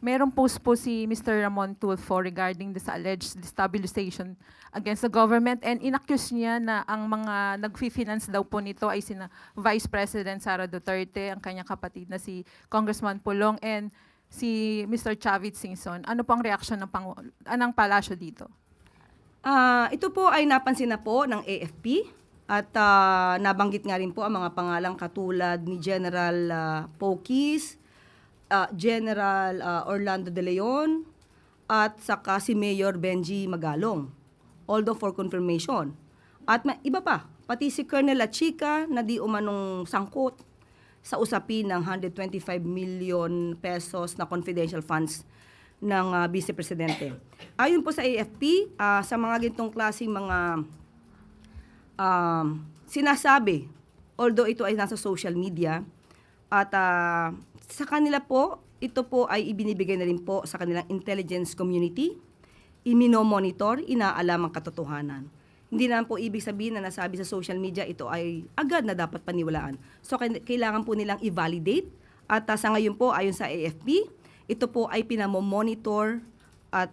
Merong post po si Mr. Ramon Tulfo regarding this alleged destabilization against the government, and inaccuse niya na ang mga nag-finance daw po nito ay sina Vice President Sara Duterte, ang kanyang kapatid na si Congressman Pulong, and si Mr. Chavit Singson. Ano po ang reaksyon ng palasyo dito? Ito po ay napansin na po ng AFP at nabanggit nga rin po ang mga pangalang katulad ni General Pokis, General Orlando De Leon, at saka si Mayor Benji Magalong. Although for confirmation. At iba pa, pati si Colonel Lachica na di umanong sangkot sa usapin ng 125 million pesos na confidential funds ng Vice Presidente. Ayon po sa AFP, sa mga gintong klaseng mga sinasabi, although ito ay nasa social media, at sa kanila po, ito po ay ibinibigay na rin po sa kanilang intelligence community, iminomonitor, inaalam ang katotohanan. Hindi naman po ibig sabihin na nasabi sa social media, ito ay agad na dapat paniwalaan. So kailangan po nilang i-validate, at sa ngayon po, ayon sa AFP, ito po ay pinamomonitor at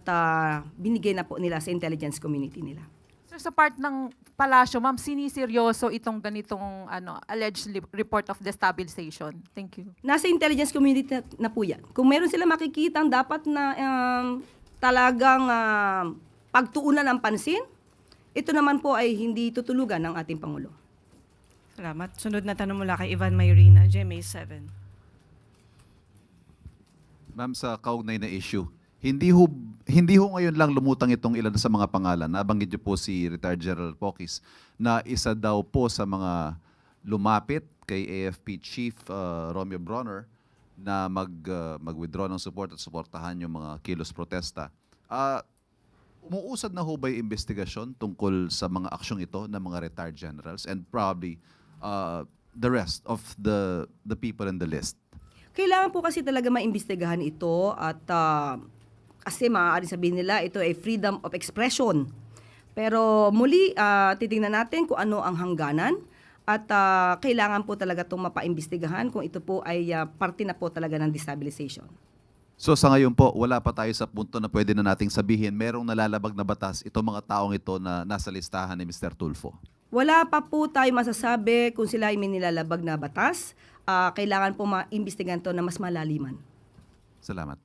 binigay na po nila sa intelligence community nila. So sa part ng palasyo, ma'am, siniseryoso itong ganitong alleged report of destabilization? Thank you. Nasa intelligence community na po yan. Kung meron sila makikita dapat na talagang pagtuunan ng pansin, ito naman po ay hindi tutulugan ng ating Pangulo. Salamat. Sunod na tanong mula kay Ivan Mayrina, GMA 7. Ma'am, sa kaugnay na issue, hindi ho ngayon lang lumutang itong ilan sa mga pangalan. Nabanggit niyo po si retired General Pokis na isa daw po sa mga lumapit kay AFP Chief Romeo Bronner na mag-withdraw ng support at suportahan yung mga kilos protesta. Umuusad na ho ba yung investigasyon tungkol sa mga aksyong ito ng mga retired generals and probably the rest of the people in the list? Kailangan po kasi talaga maimbestigahan ito at kasi maaari sabihin nila ito ay freedom of expression. Pero muli, titingnan natin kung ano ang hangganan at kailangan po talaga itong mapaimbestigahan kung ito po ay parte na po talaga ng destabilization. So sa ngayon po, wala pa tayo sa punto na pwede na nating sabihin merong nalalabag na batas itong mga taong ito na nasa listahan ni Mr. Tulfo? Wala pa po tayo masasabi kung sila ay may nilalabag na batas. Kailangan po maimbestigahan ito na mas malaliman. Salamat.